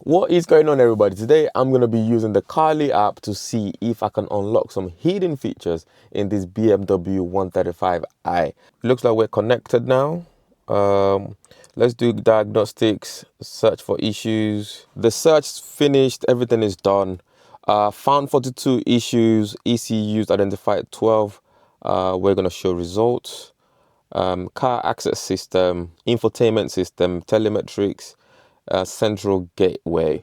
What is going on, everybody? Today I'm going to be using the Carly app to see if I can unlock some hidden features in this BMW 135i. Looks like we're connected now. Let's do diagnostics, search for issues. The search finished, everything is done. Found 42 issues, ECUs identified 12. We're going to show results. Car access system, infotainment system, telemetrics, central gateway,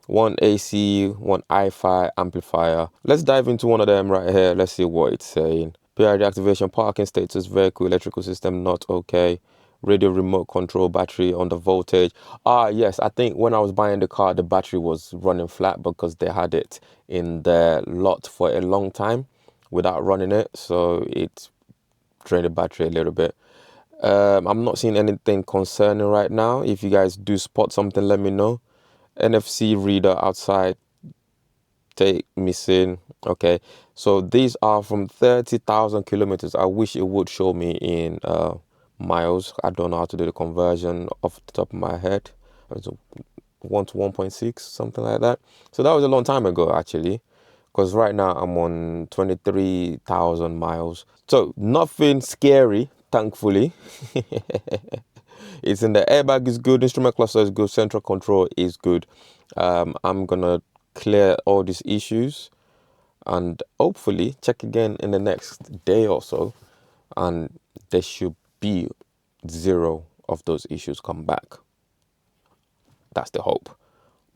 one AC, one Hi-Fi amplifier. Let's dive into one of them right here. Let's see what it's saying. PID activation, parking status, vehicle electrical system not okay. Radio remote control, battery under voltage. Yes, I think when I was buying the car, the battery was running flat because they had it in the lot for a long time without running it, so it drained the battery a little bit. I'm not seeing anything concerning right now. If you guys do spot something, let me know. NFC reader outside, take missing. Okay, so these are from 30,000 kilometers. I wish it would show me in miles. I don't know how to do the conversion off the top of my head. It's 1 to 1.6, something like that. So that was a long time ago, actually, because right now I'm on 23,000 miles. So nothing scary, thankfully. It's in the airbag is good, instrument cluster is good, central control is good. I'm gonna clear all these issues and hopefully check again in the next day or so, and there should be 0 of those issues come back. That's the hope.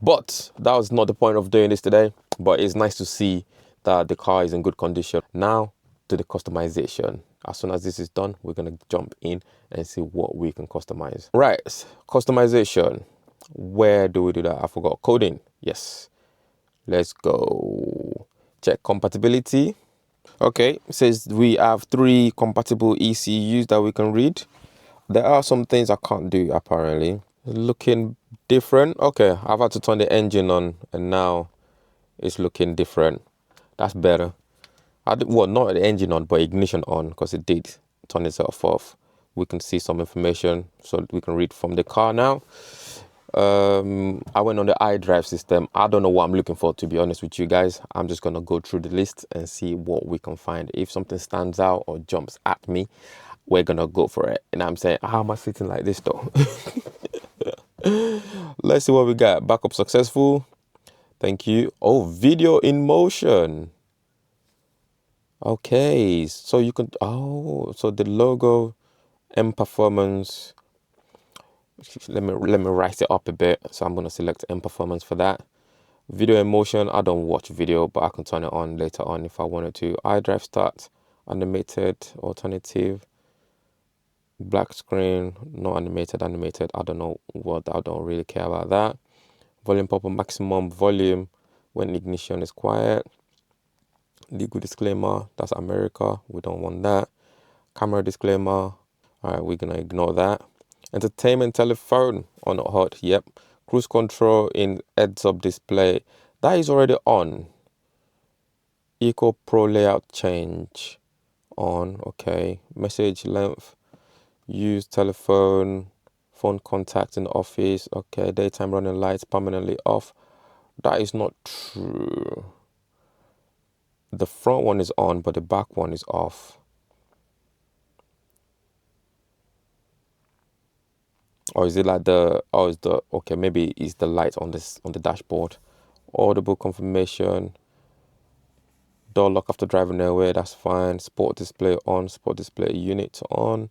But that was not the point of doing this today. But it's nice to see that the car is in good condition. Now to the customization. As soon as this is done, we're going to jump in and see what we can customize. Right, customization. Where do we do that? I forgot. Coding. Yes. Let's go. Check compatibility. Okay, it says we have 3 compatible ECUs that we can read. There are some things I can't do, apparently. Looking different. Okay, I've had to turn the engine on and now it's looking different. That's better. Well, not the engine on, but ignition on, because it did turn itself off. We can see some information, so we can read from the car now. I went on the iDrive system. I don't know what I'm looking for, to be honest with you guys. I'm just going to go through the list and see what we can find. If something stands out or jumps at me, we're going to go for it. And I'm saying, how am I sitting like this, though? Let's see what we got. Backup successful. Thank you. Oh, video in motion. Okay, so you can, so the logo, M Performance. Let me write it up a bit. So I'm gonna select M Performance for that. Video in motion. I don't watch video, but I can turn it on later on if I wanted to. iDrive start, animated, alternative, black screen, no animated. I don't know what. I don't really care about that. Volume pop-up, maximum volume when ignition is quiet. Legal disclaimer, that's America, we don't want that. Camera disclaimer, all right, we're gonna ignore that. Entertainment telephone on hot, yep. Cruise control in heads-up display, that is already on. Eco Pro layout change on, okay. Message length, use telephone, phone contact in the office, okay. Daytime running lights permanently off, that is not true. The front one is on, but the back one is off. Or is it like okay, maybe it's the light on the dashboard. Audible confirmation. Door lock after driving away, that's fine. Sport display on, sport display unit on.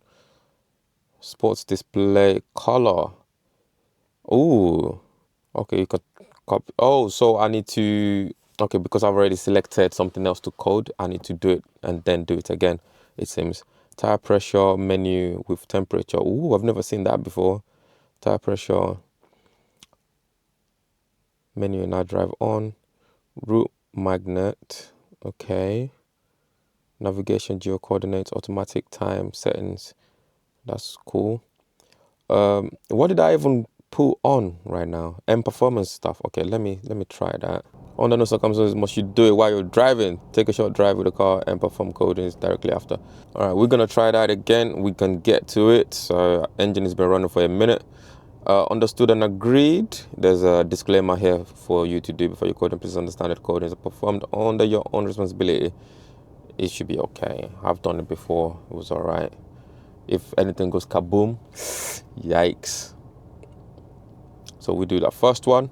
Sports display color. Ooh. Okay, you can copy. Oh, so I need to, okay, because I've already selected something else to code, I need to do it and then do it again, it seems. Tire pressure menu with temperature. Ooh, I've never seen that before. Tire pressure menu, now drive on. Route magnet, okay. Navigation, geo coordinates, automatic time settings. That's cool. What did I even put on right now? M Performance stuff. Okay, let me try that. Under no circumstances must you do it while you're driving. Take a short drive with the car and perform coding directly after. All right, we're gonna try that again. We can get to it. So engine has been running for a minute. Understood and agreed. There's a disclaimer here for you to do before you code, and please understand that coding is performed under your own responsibility. It should be okay. I've done it before. It was all right. If anything goes kaboom, yikes. So we do that first one,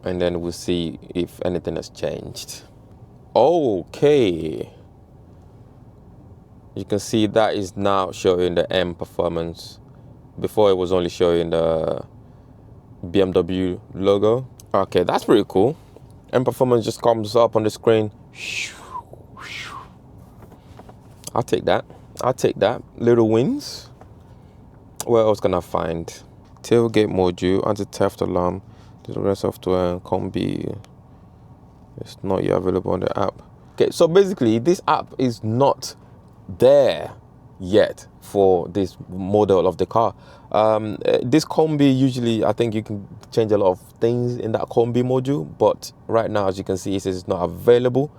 and then we'll see if anything has changed. Okay. You can see that is now showing the M performance. Before it was only showing the BMW logo. Okay, that's pretty cool. M performance just comes up on the screen. I'll take that. I'll take that. Little wins. Where else can I find? Tailgate module, anti-theft alarm, digital software, and combi. It's not yet available on the app. Okay, so basically this app is not there yet for this model of the car. This combi, usually I think you can change a lot of things in that combi module, but right now, as you can see, it says it's not available.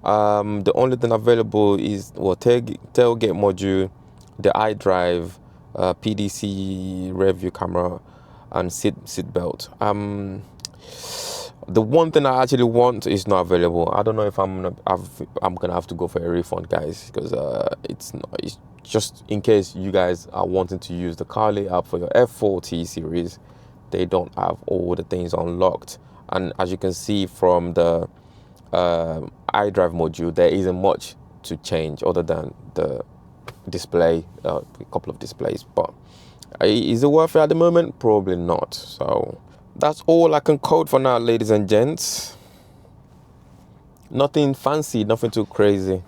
The only thing available is tailgate module, the iDrive, PDC rear view camera, and seat belt. The one thing I actually want is not available. I don't know if I'm gonna have to go for a refund, guys, because it's just in case you guys are wanting to use the Carly app for your F40 series. They don't have all the things unlocked, and as you can see from the iDrive module, there isn't much to change other than the display, a couple of displays. But is it worth it at the moment? Probably not. So that's all I can code for now, ladies and gents. Nothing fancy, nothing too crazy.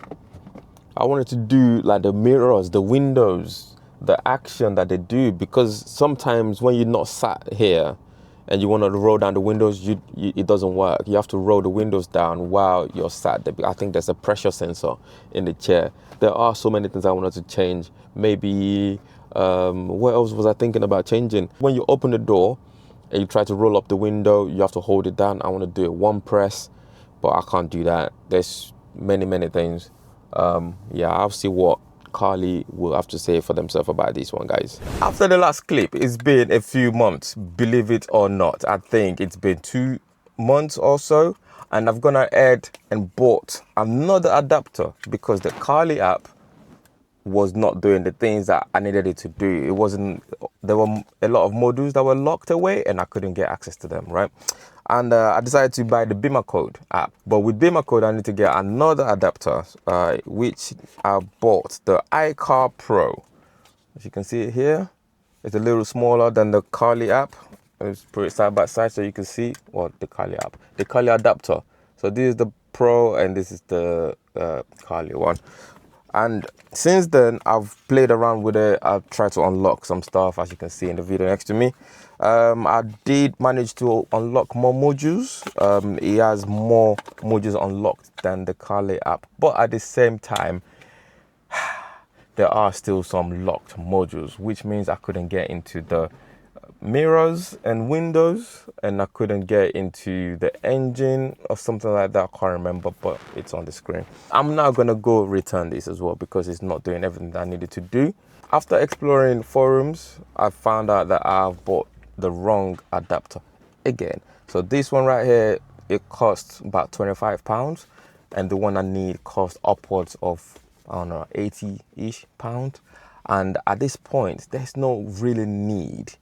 I wanted to do like the mirrors, the windows, the action that they do, because sometimes when you're not sat here and you want to roll down the windows, it doesn't work. You have to roll the windows down while you're sat there. I think there's a pressure sensor in the chair. There are so many things I wanted to change. Maybe, what else was I thinking about changing? When you open the door and you try to roll up the window, you have to hold it down. I want to do it one press, but I can't do that. There's many things. Yeah, I'll see what Carly will have to say for themselves about this one, guys. After the last clip, it's been a few months, believe it or not. I think it's been 2 months or so, and I've gone ahead and bought another adapter because the Carly app was not doing the things that I needed it to do. It wasn't, there were a lot of modules that were locked away and I couldn't get access to them, right? And I decided to buy the Bimmercode app. But with Bimmercode, I need to get another adapter, which I bought, the iCar Pro. As you can see it here, it's a little smaller than the Carly app. Let's put it side by side so you can see what the Carly app, the Carly adapter. So this is the Pro and this is the Carly one. And since then, I've played around with it. I've tried to unlock some stuff, as you can see in the video next to me. I did manage to unlock more modules. It has more modules unlocked than the Carly app. But at the same time, there are still some locked modules, which means I couldn't get into the mirrors and windows, and I couldn't get into the engine or something like that. I can't remember, but it's on the screen. I'm now gonna go return this as well because it's not doing everything that I needed to do. After exploring forums, I found out that I've bought the wrong adapter again. So this one right here, it costs about £25, and the one I need costs upwards of, I don't know, 80-ish pounds. And at this point, there's no really need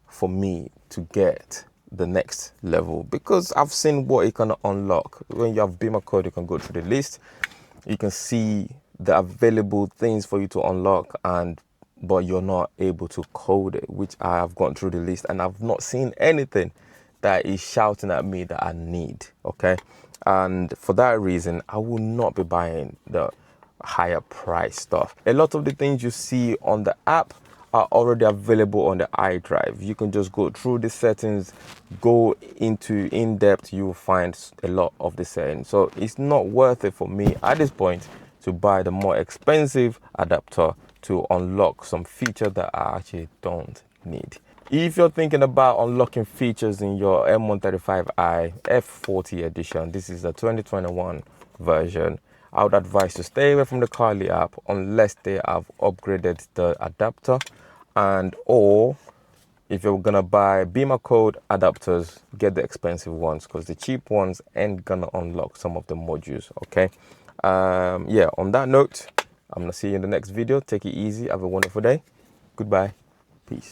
for me to get the next level because I've seen what it can unlock. When you have Bimmercode, you can go through the list. You can see the available things for you to unlock, but you're not able to code it, which I have gone through the list and I've not seen anything that is shouting at me that I need, okay? And for that reason, I will not be buying the higher price stuff. A lot of the things you see on the app are already available on the iDrive. You can just go through the settings, go into in-depth, you'll find a lot of the settings. So it's not worth it for me at this point to buy the more expensive adapter to unlock some features that I actually don't need. If you're thinking about unlocking features in your M135i F40 edition, this is the 2021 version, I would advise to stay away from the Carly app unless they have upgraded the adapter. and or if you're gonna buy Bimmercode adapters, get the expensive ones, because the cheap ones ain't gonna unlock some of the modules. Okay, yeah, on that note, I'm gonna see you in the next video. Take it easy, have a wonderful day. Goodbye, peace.